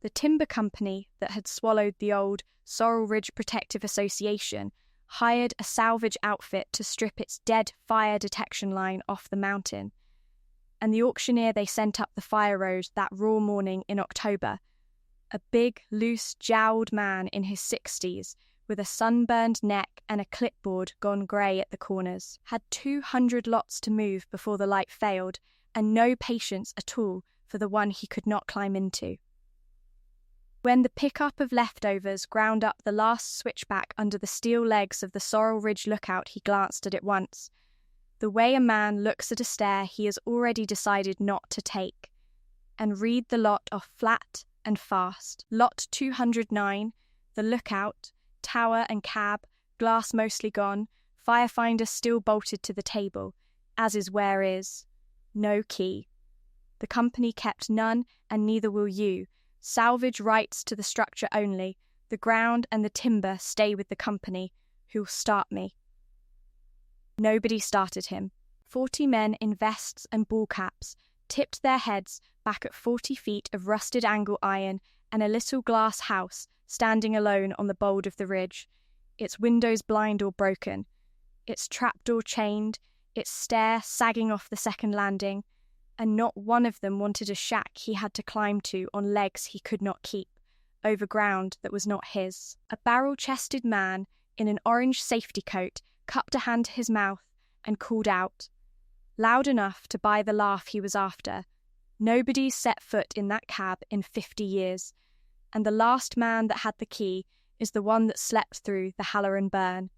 The timber company that had swallowed the old Sorrel Ridge Protective Association hired a salvage outfit to strip its dead fire detection line off the mountain. And the auctioneer they sent up the fire road that raw morning in October, a big, loose, jowled man in his 60s, with a sunburned neck and a clipboard gone grey at the corners, had 200 lots to move before the light failed, and no patience at all for the one he could not climb into. When the pickup of leftovers ground up the last switchback under the steel legs of the Sorrel Ridge lookout, he glanced at it once. The way a man looks at a stair he has already decided not to take, and read the lot off flat and fast. Lot 209, the lookout, tower and cab, glass mostly gone, firefinder still bolted to the table, as is where is. No key. The company kept none, and neither will you. Salvage rights to the structure only. The ground and the timber stay with the company, who'll start me. Nobody started him. 40 men in vests and ball caps tipped their heads back at 40 feet of rusted angle iron and a little glass house standing alone on the bold of the ridge, its windows blind or broken, its trapdoor chained, its stair sagging off the second landing, and not one of them wanted a shack he had to climb to on legs he could not keep, over ground that was not his. A barrel-chested man in an orange safety coat cupped a hand to his mouth and called out, loud enough to buy the laugh he was after. Nobody's set foot in that cab in 50 years, and the last man that had the key is the one that slept through the Halloran burn.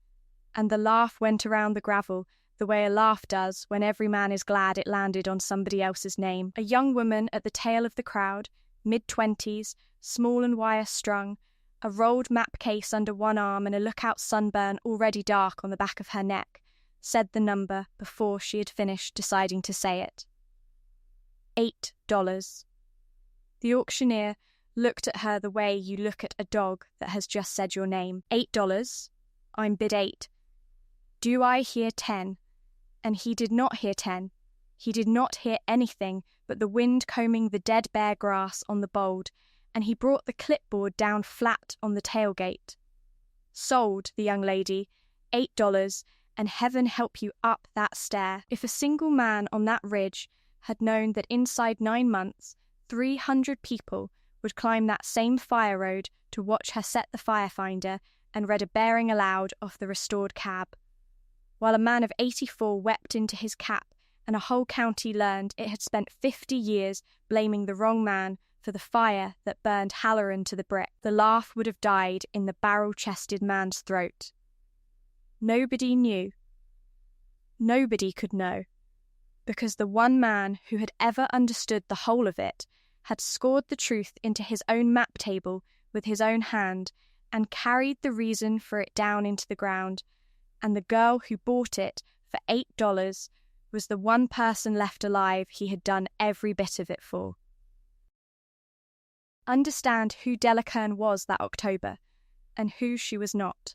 And the laugh went around the gravel the way a laugh does when every man is glad it landed on somebody else's name. A young woman at the tail of the crowd, mid-20s, small and wire-strung, a rolled map case under one arm and a lookout sunburn already dark on the back of her neck, said the number before she had finished deciding to say it. $8. The auctioneer looked at her the way you look at a dog that has just said your name. $8. I'm bid 8. Do I hear 10? And he did not hear 10. He did not hear anything but the wind combing the dead bare grass on the bold, and he brought the clipboard down flat on the tailgate. Sold, the young lady, $8, and heaven help you up that stair. If a single man on that ridge had known that inside 9 months, 300 people would climb that same fire road to watch her set the firefinder and read a bearing aloud off the restored cab, while a man of 84 wept into his cap and a whole county learned it had spent 50 years blaming the wrong man for the fire that burned Halloran to the brick, the laugh would have died in the barrel-chested man's throat. Nobody knew. Nobody could know, because the one man who had ever understood the whole of it had scored the truth into his own map table with his own hand and carried the reason for it down into the ground, and the girl who bought it for $8 was the one person left alive he had done every bit of it for. Understand who Della Kern was that October, and who she was not.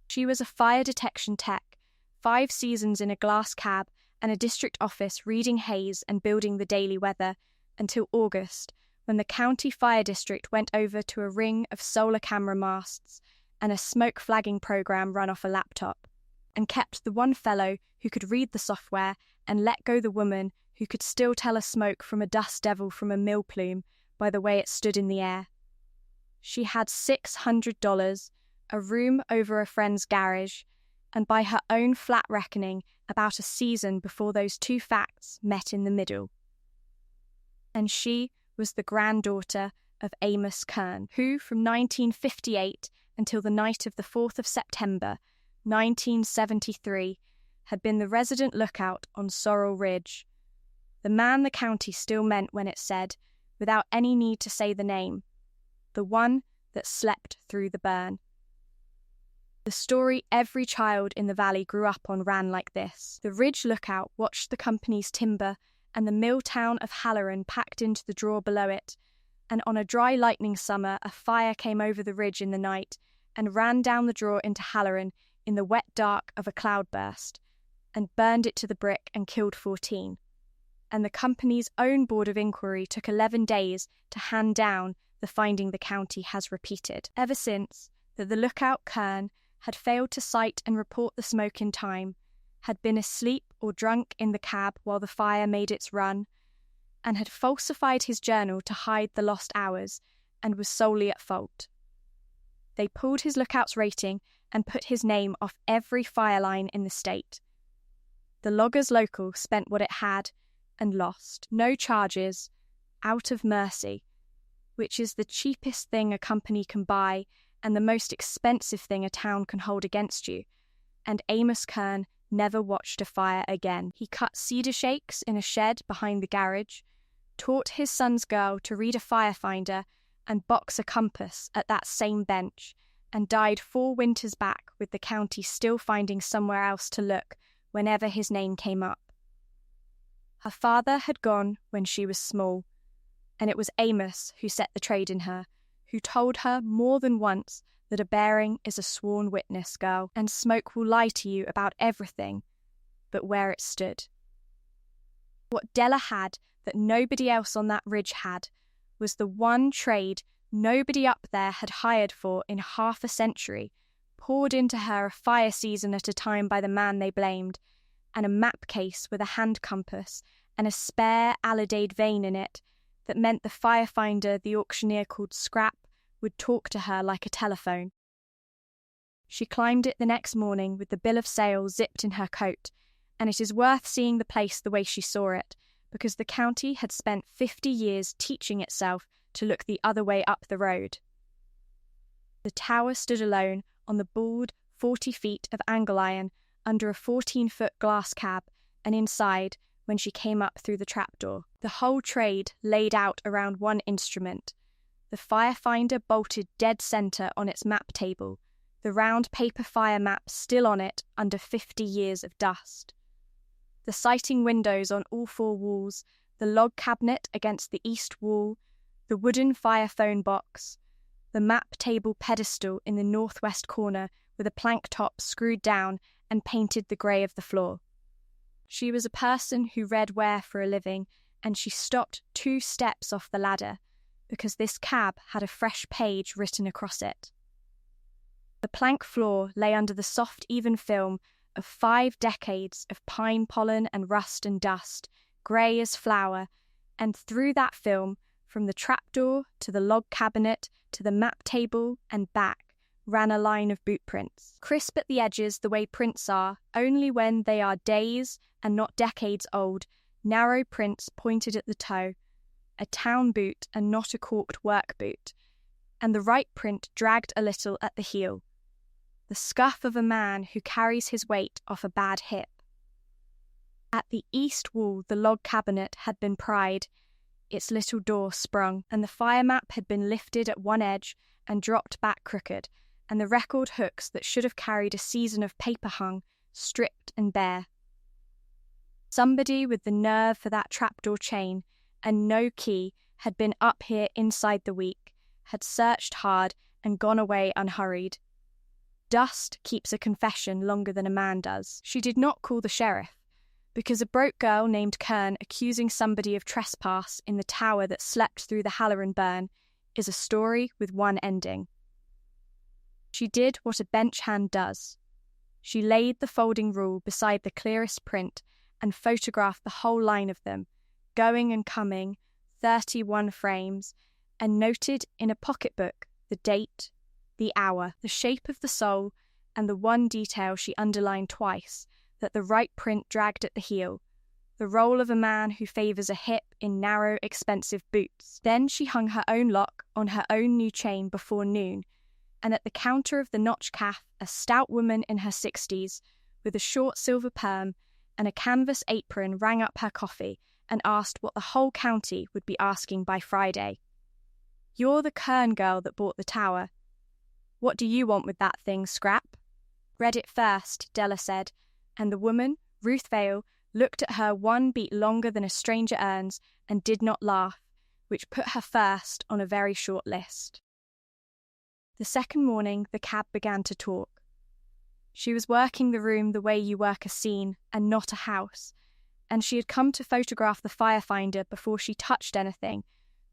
She was a fire detection tech, 5 seasons in a glass cab and a district office reading haze and building the daily weather, until August, when the county fire district went over to a ring of solar camera masts and a smoke flagging program run off a laptop, and kept the one fellow who could read the software and let go the woman who could still tell a smoke from a dust devil from a mill plume by the way it stood in the air. She had $600, a room over a friend's garage, and by her own flat reckoning, about a season before those two facts met in the middle. And she was the granddaughter of Amos Kern, who from 1958 until the night of the 4th of September, 1973, had been the resident lookout on Sorrel Ridge, the man the county still meant when it said, without any need to say the name, the one that slept through the burn. The story every child in the valley grew up on ran like this. The Ridge lookout watched the company's timber and the mill town of Halloran packed into the draw below it, and on a dry lightning summer a fire came over the ridge in the night and ran down the draw into Halloran in the wet dark of a cloudburst, and burned it to the brick and killed 14. and the company's own board of inquiry took 11 days to hand down the finding the county has repeated. Ever since, that the lookout Kern had failed to sight and report the smoke in time, had been asleep or drunk in the cab while the fire made its run, and had falsified his journal to hide the lost hours, and was solely at fault. They pulled his lookout's rating and put his name off every fire line in the state. The Loggers Local spent what it had and lost. No charges, out of mercy, which is the cheapest thing a company can buy and the most expensive thing a town can hold against you. And Amos Kern never watched a fire again. He cut cedar shakes in a shed behind the garage, taught his son's girl to read a firefinder and box a compass at that same bench, and died 4 winters back with the county still finding somewhere else to look whenever his name came up. Her father had gone when she was small, and it was Amos who set the trade in her, who told her more than once that a bearing is a sworn witness, girl, and smoke will lie to you about everything but where it stood. What Della had that nobody else on that ridge had was the one trade nobody up there had hired for in half a century, poured into her a fire season at a time by the man they blamed, and a map case with a hand compass and a spare Alidade vane in it that meant the firefinder the auctioneer called Scrap would talk to her like a telephone. She climbed it the next morning with the bill of sale zipped in her coat, and it is worth seeing the place the way she saw it, because the county had spent 50 years teaching itself to look the other way up the road. The tower stood alone on the bald 40 feet of angle iron under a 14-foot glass cab, and inside, when she came up through the trapdoor, the whole trade laid out around one instrument. The firefinder bolted dead centre on its map table, the round paper fire map still on it under 50 years of dust. The sighting windows on all 4 walls, the log cabinet against the east wall, the wooden fire phone box, the map table pedestal in the northwest corner with a plank top screwed down and painted the grey of the floor. She was a person who read where for a living, and she stopped 2 steps off the ladder, because this cab had a fresh page written across it. The plank floor lay under the soft, even film of 5 decades of pine pollen and rust and dust, grey as flour, and through that film, from the trapdoor to the log cabinet to the map table and back, ran a line of boot prints. Crisp at the edges the way prints are, only when they are days and not decades old, narrow prints pointed at the toe, a town boot and not a corked work boot, and the right print dragged a little at the heel, the scuff of a man who carries his weight off a bad hip. At the east wall the log cabinet had been pried, its little door sprung, and the fire map had been lifted at one edge and dropped back crooked, and the record hooks that should have carried a season of paper hung, stripped and bare. Somebody with the nerve for that trapdoor chain and no key had been up here inside the week, had searched hard and gone away unhurried. Dust keeps a confession longer than a man does. She did not call the sheriff, because a broke girl named Kern accusing somebody of trespass in the tower that slept through the Halloran burn is a story with one ending. She did what a bench hand does. She laid the folding rule beside the clearest print and photographed the whole line of them, going and coming, 31 frames, and noted in a pocketbook the date, the hour, the shape of the sole, and the one detail she underlined twice, that the right print dragged at the heel, the roll of a man who favours a hip in narrow, expensive boots. Then she hung her own lock on her own new chain before noon, and at the counter of the Notch Caff, a stout woman in her 60s, with a short silver perm and a canvas apron, rang up her coffee and asked what the whole county would be asking by Friday. "You're the Kern girl that bought the tower. What do you want with that thing, Scrap?" "Read it first," Della said, and the woman, Ruth Vale, looked at her 1 beat longer than a stranger earns and did not laugh, which put her first on a very short list. The second morning the cab began to talk. She was working the room the way you work a scene and not a house, and she had come to photograph the firefinder before she touched anything,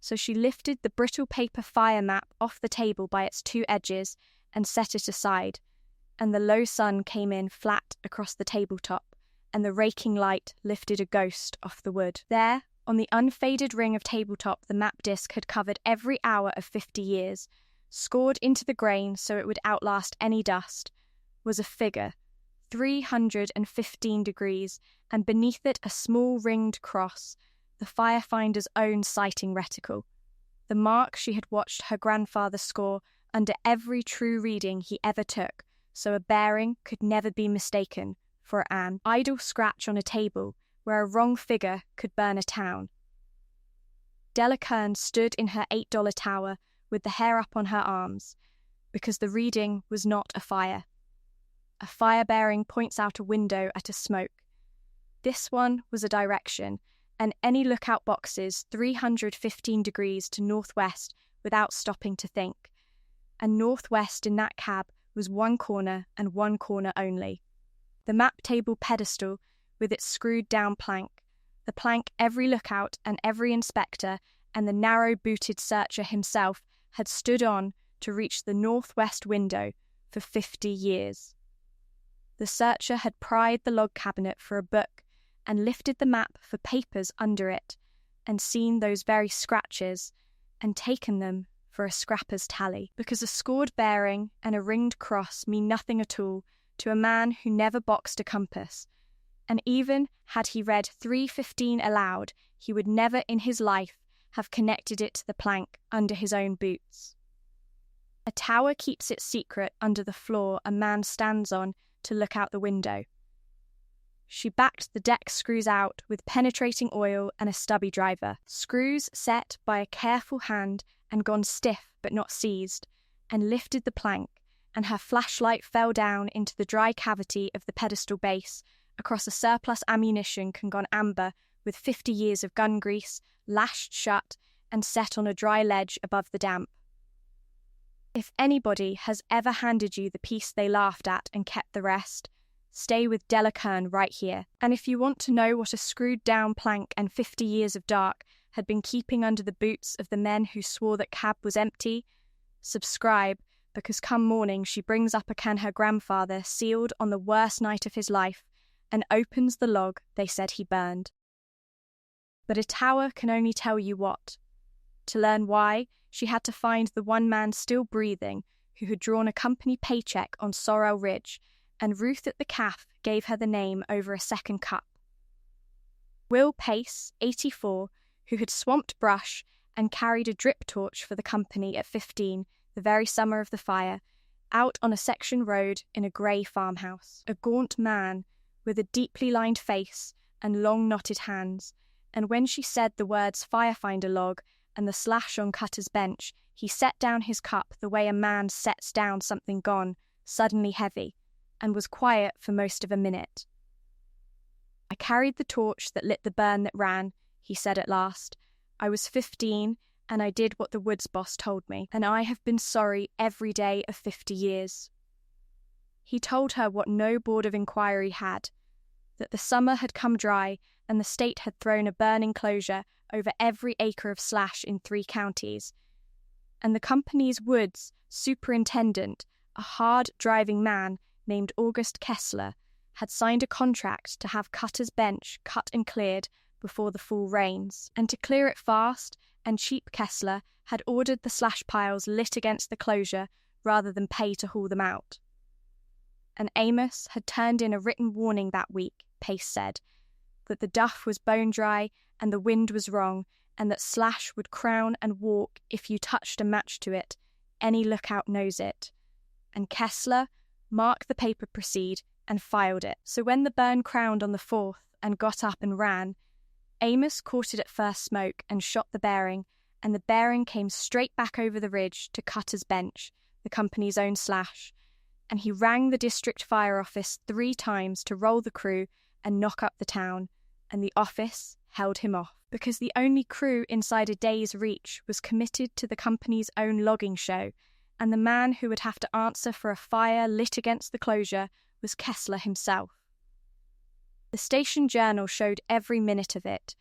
so she lifted the brittle paper fire map off the table by its two edges and set it aside, and the low sun came in flat across the tabletop, and the raking light lifted a ghost off the wood. There, on the unfaded ring of tabletop the map disc had covered every hour of 50 years, scored into the grain so it would outlast any dust, was a figure, 315 degrees, and beneath it a small ringed cross, the firefinder's own sighting reticle, the mark she had watched her grandfather score under every true reading he ever took, so a bearing could never be mistaken for an idle scratch on a table where a wrong figure could burn a town. Della Kern stood in her $8 tower with the hair up on her arms, because the reading was not a fire. A fire bearing points out a window at a smoke. This one was a direction, and any lookout boxes 315 degrees to northwest without stopping to think. And northwest in that cab was one corner and one corner only. The map table pedestal with its screwed down plank, the plank every lookout and every inspector and the narrow-booted searcher himself had stood on to reach the northwest window for 50 years. The searcher had pried the log cabinet for a book and lifted the map for papers under it and seen those very scratches and taken them for a scrapper's tally, because a scored bearing and a ringed cross mean nothing at all to a man who never boxed a compass, and even had he read 315 aloud, he would never in his life have connected it to the plank under his own boots. A tower keeps its secret under the floor a man stands on to look out the window. She backed the deck screws out with penetrating oil and a stubby driver, screws set by a careful hand and gone stiff but not seized, and lifted the plank, and her flashlight fell down into the dry cavity of the pedestal base across a surplus ammunition can gone amber with 50 years of gun grease, lashed shut and set on a dry ledge above the damp. If anybody has ever handed you the piece they laughed at and kept the rest, stay with Della Kern right here. And if you want to know what a screwed-down plank and 50 years of dark had been keeping under the boots of the men who swore that cab was empty, subscribe, because come morning she brings up a can her grandfather sealed on the worst night of his life and opens the log they said he burned. But a tower can only tell you what. To learn why, she had to find the one man still breathing who had drawn a company paycheck on Sorrel Ridge, and Ruth at the caff gave her the name over a second cup. Will Pace, 84, who had swamped brush and carried a drip torch for the company at 15, the very summer of the fire, out on a section road in a grey farmhouse. A gaunt man with a deeply lined face and long knotted hands, and when she said the words firefinder log and the slash on Cutter's bench, he set down his cup the way a man sets down something gone, suddenly heavy, and was quiet for most of a minute. I carried the torch that lit the burn that ran, he said at last. I was 15, and I did what the woods boss told me, and I have been sorry every day of 50 years. He told her what no board of inquiry had, that the summer had come dry and the state had thrown a burning closure over every acre of slash in 3 counties, and the company's woods superintendent, a hard-driving man named August Kessler, had signed a contract to have Cutter's bench cut and cleared before the fall rains, and to clear it fast and cheap Kessler had ordered the slash piles lit against the closure rather than pay to haul them out. And Amos had turned in a written warning that week, Pace said, that the duff was bone dry and the wind was wrong, and that slash would crown and walk if you touched a match to it. Any lookout knows it. And Kessler marked the paper proceed and filed it. So when the burn crowned on the 4th and got up and ran, Amos caught it at first smoke and shot the bearing, and the bearing came straight back over the ridge to Cutter's bench, the company's own slash, and he rang the district fire office 3 times to roll the crew and knock up the town, and the office held him off, because the only crew inside a day's reach was committed to the company's own logging show, and the man who would have to answer for a fire lit against the closure was Kessler himself. The station journal showed every minute of it,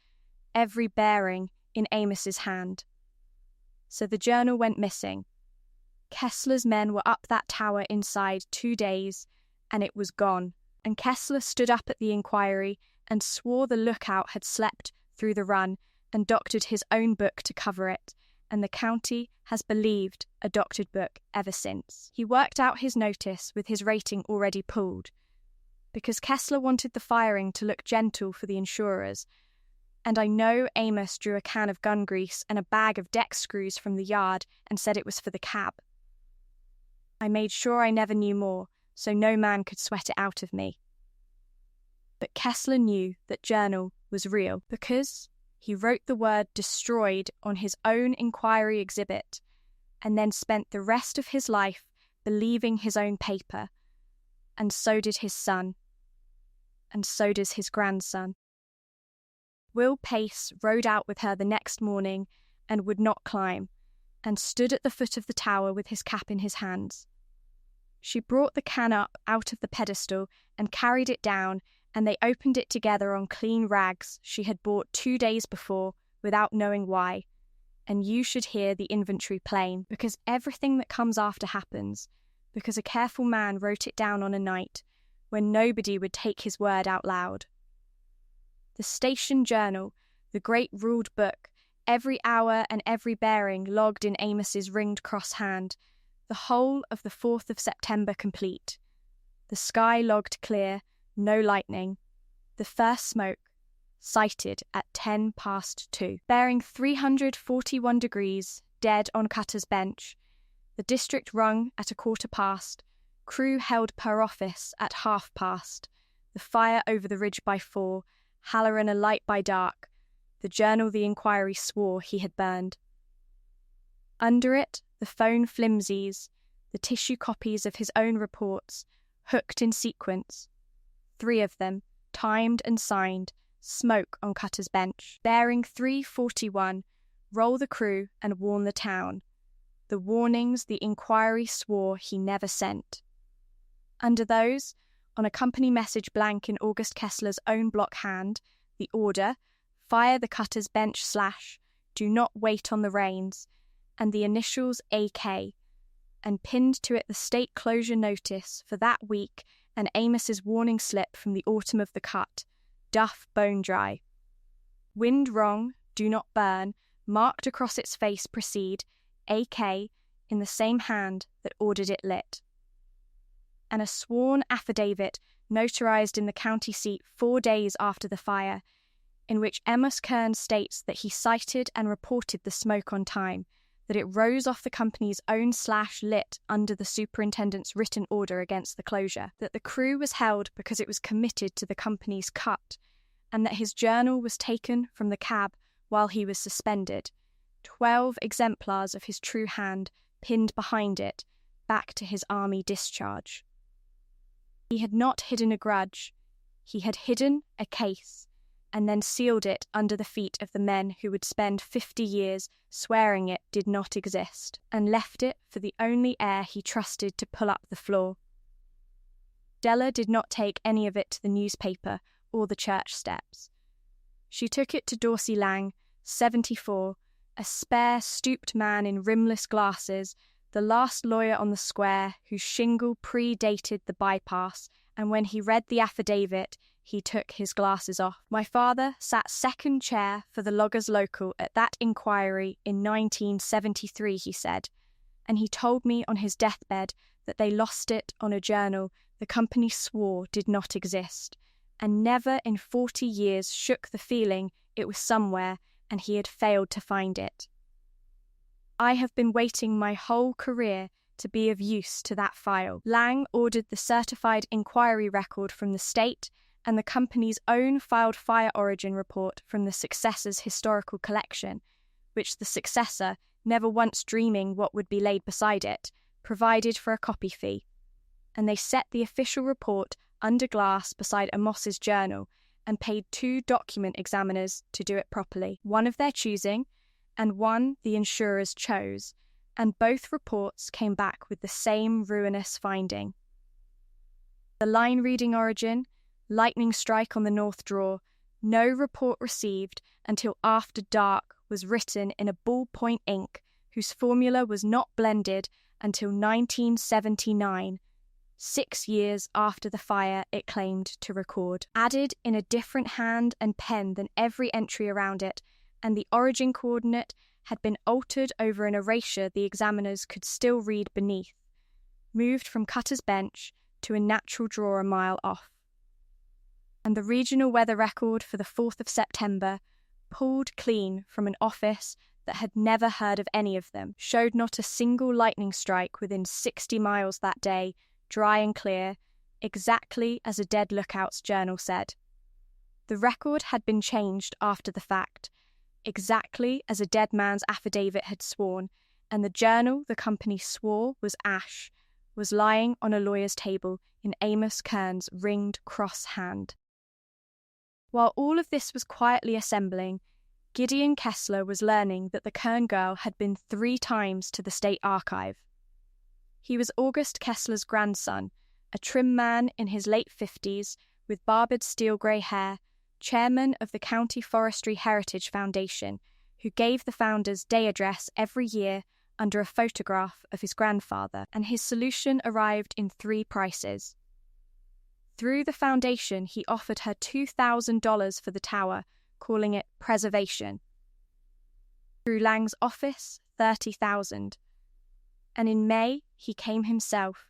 every bearing in Amos's hand. So the journal went missing. Kessler's men were up that tower inside 2 days, and it was gone. And Kessler stood up at the inquiry and swore the lookout had slept through the run and doctored his own book to cover it, and the county has believed a doctored book ever since. He worked out his notice with his rating already pulled, because Kessler wanted the firing to look gentle for the insurers, and I know Amos drew a can of gun grease and a bag of deck screws from the yard and said it was for the cab. I made sure I never knew more, so no man could sweat it out of me. But Kessler knew that journal was real because he wrote the word destroyed on his own inquiry exhibit and then spent the rest of his life believing his own paper. And so did his son. And so does his grandson. Will Pace rode out with her the next morning and would not climb, and stood at the foot of the tower with his cap in his hands. She brought the can up out of the pedestal and carried it down, and they opened it together on clean rags she had bought 2 days before without knowing why. And you should hear the inventory plain, because everything that comes after happens, because a careful man wrote it down on a night when nobody would take his word out loud. The station journal, the great ruled book, every hour and every bearing logged in Amos's ringed cross hand, the whole of the 4th of September complete. The sky logged clear, no lightning. The first smoke, sighted at 2:10, bearing 341 degrees, dead on Cutter's Bench. The district rung at 1/4, crew held per office at 1/2, the fire over the ridge by 4, Halloran alight by dark, the journal the inquiry swore he had burned. Under it, the phone flimsies, the tissue copies of his own reports, hooked in sequence. 3 of them, timed and signed, smoke on Cutter's Bench. Bearing 341, roll the crew and warn the town. The warnings the inquiry swore he never sent. Under those, on a company message blank in August Kessler's own block hand, the order, fire the Cutter's Bench / do not wait on the reins, and the initials AK, and pinned to it the state closure notice for that week and Amos's warning slip from the autumn of the cut, Duff bone dry. Wind wrong, do not burn, marked across its face proceed, AK, in the same hand that ordered it lit. And a sworn affidavit notarized in the county seat 4 days after the fire, in which Amos Kern states that he sighted and reported the smoke on time, that it rose off the company's own /lit under the superintendent's written order against the closure, that the crew was held because it was committed to the company's cut, and that his journal was taken from the cab while he was suspended, 12 exemplars of his true hand pinned behind it, back to his army discharge. He had not hidden a grudge, he had hidden a case, and then sealed it under the feet of the men who would spend 50 years swearing it did not exist, and left it for the only heir he trusted to pull up the floor. Della did not take any of it to the newspaper or the church steps. She took it to Dorsey Lang, 74, a spare, stooped man in rimless glasses, the last lawyer on the square whose shingle pre-dated the bypass, and when he read the affidavit, he took his glasses off. My father sat second chair for the Loggers Local at that inquiry in 1973, he said, and he told me on his deathbed that they lost it on a journal the company swore did not exist, and never in 40 years shook the feeling it was somewhere and he had failed to find it. I have been waiting my whole career to be of use to that file. Lang ordered the certified inquiry record from the state and the company's own filed fire origin report from the successor's historical collection, which the successor, never once dreaming what would be laid beside it, provided for a copy fee. And they set the official report under glass beside Amos's journal and paid 2 document examiners to do it properly, one of their choosing and one the insurers chose, and both reports came back with the same ruinous finding. The line reading origin, lightning strike on the North Draw, no report received until after dark was written in a ballpoint ink whose formula was not blended until 1979, 6 years after the fire it claimed to record. Added in a different hand and pen than every entry around it, and the origin coordinate had been altered over an erasure the examiners could still read beneath, moved from Cutter's Bench to a natural draw a mile off. And the regional weather record for the 4th of September, pulled clean from an office that had never heard of any of them, showed not a single lightning strike within 60 miles that day, dry and clear, exactly as a dead lookout's journal said. The record had been changed after the fact, exactly as a dead man's affidavit had sworn, and the journal the company swore was ash was lying on a lawyer's table in Amos Kern's ringed cross hand. While all of this was quietly assembling, Gideon Kessler was learning that the Kern girl had been 3 times to the State Archive. He was August Kessler's grandson, a trim man in his late 50s with barbed steel-grey hair, chairman of the County Forestry Heritage Foundation, who gave the founders day address every year under a photograph of his grandfather, and his solution arrived in 3 prices. Through the foundation, he offered her $2,000 for the tower, calling it preservation. Through Lang's office, $30,000. And in May, he came himself,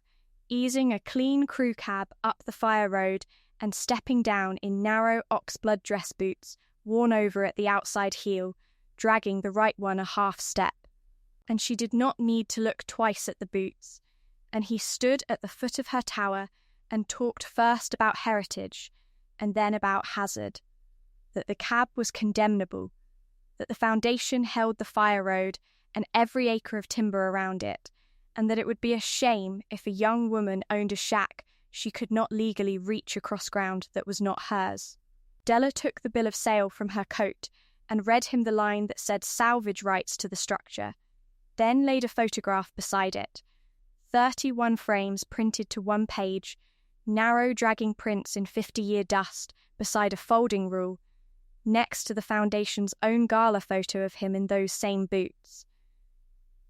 easing a clean crew cab up the fire road and stepping down in narrow oxblood dress boots, worn over at the outside heel, dragging the right one a half step. And she did not need to look twice at the boots, and he stood at the foot of her tower and talked first about heritage and then about hazard, that the cab was condemnable, that the foundation held the fire road and every acre of timber around it, and that it would be a shame if a young woman owned a shack she could not legally reach across ground that was not hers. Della took the bill of sale from her coat and read him the line that said salvage rights to the structure, then laid a photograph beside it. 31 frames printed to 1 page, narrow dragging prints in 50-year dust beside a folding rule, next to the foundation's own gala photo of him in those same boots.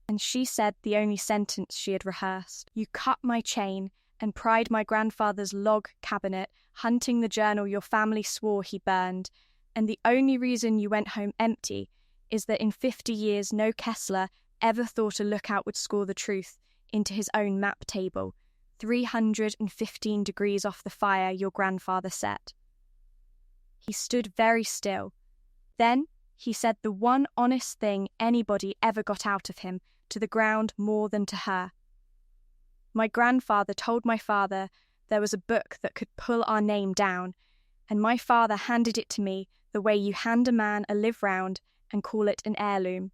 And she said the only sentence she had rehearsed: "You cut my chain and pried my grandfather's log cabinet, hunting the journal your family swore he burned, and the only reason you went home empty is that in 50 years no Kessler ever thought a lookout would score the truth into his own map table, 315 degrees off the fire your grandfather set." He stood very still. Then he said the one honest thing anybody ever got out of him, to the ground more than to her. "My grandfather told my father there was a book that could pull our name down, and my father handed it to me the way you hand a man a live round and call it an heirloom.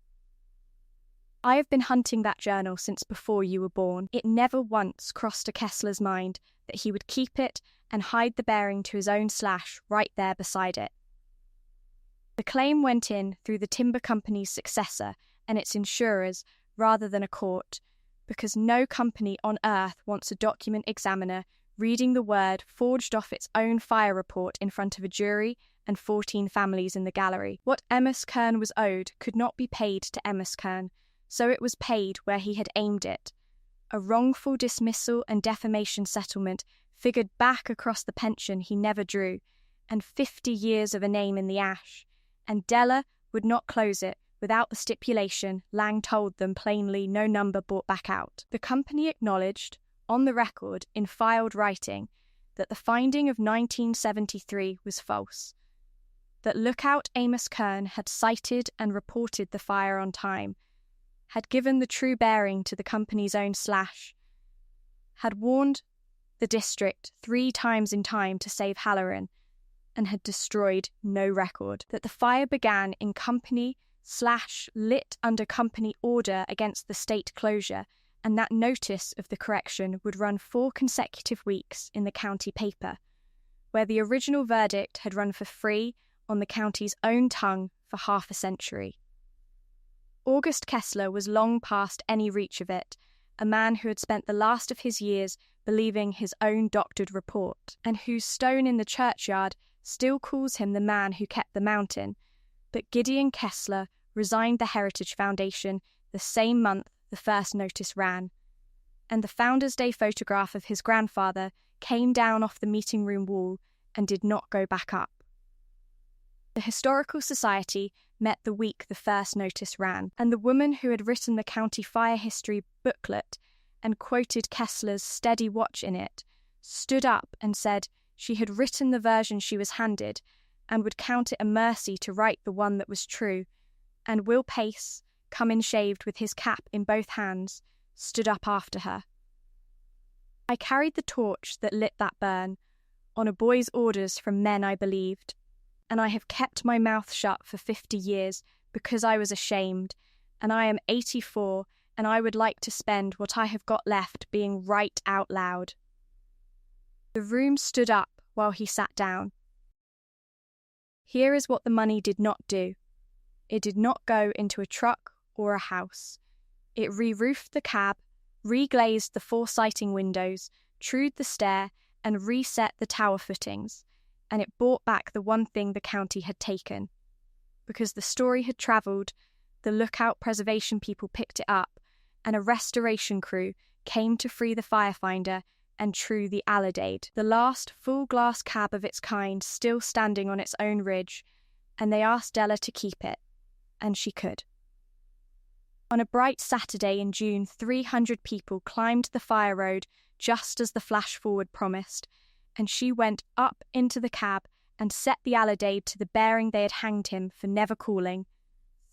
I have been hunting that journal since before you were born. It never once crossed a Kessler's mind that he would keep it and hide the bearing to his own slash right there beside it." The claim went in through the timber company's successor and its insurers rather than a court, because no company on earth wants a document examiner reading the word forged off its own fire report in front of a jury and 14 families in the gallery. What Amos Kern was owed could not be paid to Amos Kern, so it was paid where he had aimed it. A wrongful dismissal and defamation settlement figured back across the pension he never drew, and 50 years of a name in the ash, and Della would not close it without the stipulation Lang told them plainly no number bought back out. The company acknowledged, on the record in filed writing, that the finding of 1973 was false, that lookout Amos Kern had sighted and reported the fire on time, had given the true bearing to the company's own slash, had warned the district 3 times in time to save Halloran, and had destroyed no record, that the fire began in company / lit under company order against the state closure, and that notice of the correction would run 4 consecutive weeks in the county paper, where the original verdict had run for free on the county's own tongue for half a century. August Kessler was long past any reach of it, a man who had spent the last of his years believing his own doctored report, and whose stone in the churchyard still calls him the man who kept the mountain. But Gideon Kessler resigned the Heritage Foundation the same month the first notice ran, and the Founders' Day photograph of his grandfather came down off the meeting room wall and did not go back up. The Historical Society met the week the first notice ran, and the woman who had written the county fire history booklet and quoted Kessler's steady watch in it stood up and said she had written the version she was handed and would count it a mercy to write the one that was true, and Will Pace, come in shaved with his cap in both hands, stood up after her. I carried the torch that lit that burn, on a boy's orders from men I believed, and I have kept my mouth shut for 50 years because I was ashamed, and I am 84, and I would like to spend what I have got left being right out loud. The room stood up while he sat down. Here is what the money did not do. It did not go into a truck or a house. It re-roofed the cab, reglazed the 4 sighting windows, trued the stair, and reset the tower footings, and it brought back the one thing the county had taken. Because the story had travelled, the lookout preservation people picked it up, and a restoration crew came to free the firefinder and true the Alidade, the last full-glass cab of its kind still standing on its own ridge, and they asked Della to keep it, and she could. On a bright Saturday in June, 300 people climbed the fire road just as the flash forward promised, and she went up into the cab and set the Alidade to the bearing they had hanged him for never calling,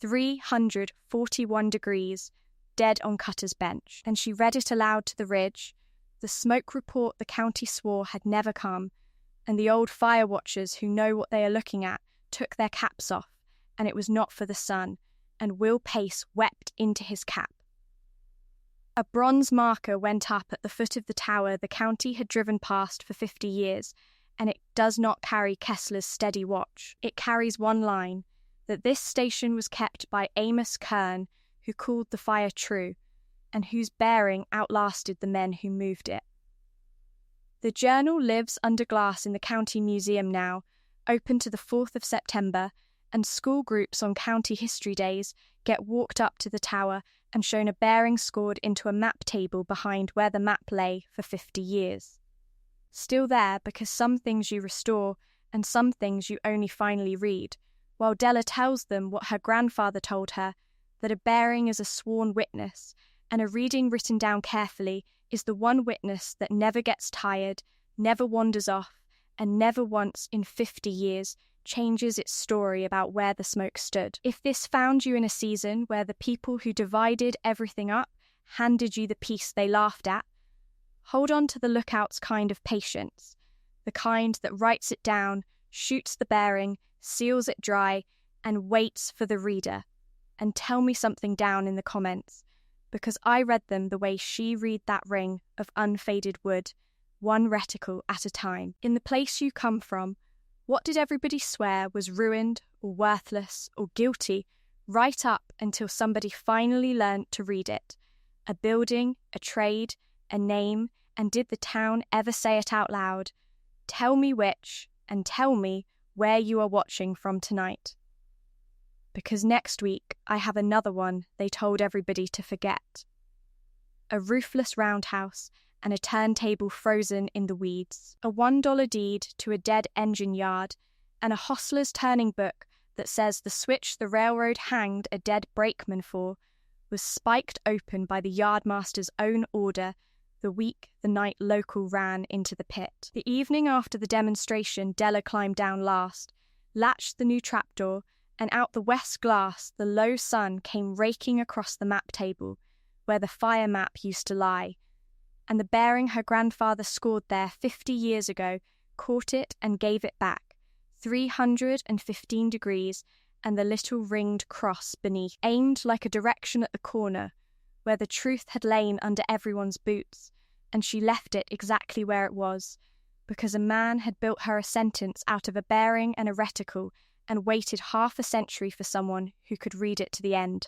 341 degrees, dead on Cutter's Bench, and she read it aloud to the ridge. The smoke report the county swore had never come, and the old fire watchers who know what they are looking at took their caps off, and it was not for the sun, and Will Pace wept into his cap. A bronze marker went up at the foot of the tower the county had driven past for 50 years, and it does not carry Kessler's steady watch. It carries one line, that this station was kept by Amos Kern, who called the fire true, and whose bearing outlasted the men who moved it. The journal lives under glass in the county museum now, open to the 4th of September, and school groups on county history days get walked up to the tower and shown a bearing scored into a map table behind where the map lay for 50 years. Still there because some things you restore and some things you only finally read, while Della tells them what her grandfather told her, that a bearing is a sworn witness, and a reading written down carefully is the one witness that never gets tired, never wanders off, and never once in 50 years changes its story about where the smoke stood. If this found you in a season where the people who divided everything up handed you the piece they laughed at, hold on to the lookout's kind of patience, the kind that writes it down, shoots the bearing, seals it dry, and waits for the reader. And tell me something down in the comments, because I read them the way she read that ring of unfaded wood, one reticle at a time. In the place you come from, what did everybody swear was ruined or worthless or guilty right up until somebody finally learnt to read it? A building, a trade, a name, and did the town ever say it out loud? Tell me which, and tell me where you are watching from tonight. Because next week I have another one they told everybody to forget. A roofless roundhouse and a turntable frozen in the weeds, a $1 deed to a dead engine yard, and a hostler's turning book that says the switch the railroad hanged a dead brakeman for was spiked open by the yardmaster's own order the week the night local ran into the pit. The evening after the demonstration, Della climbed down last, latched the new trapdoor, and out the west glass the low sun came raking across the map table where the fire map used to lie, and the bearing her grandfather scored there 50 years ago caught it and gave it back, 315 degrees, and the little ringed cross beneath, aimed like a direction at the corner, where the truth had lain under everyone's boots, and she left it exactly where it was, because a man had built her a sentence out of a bearing and a reticle, and waited half a century for someone who could read it to the end.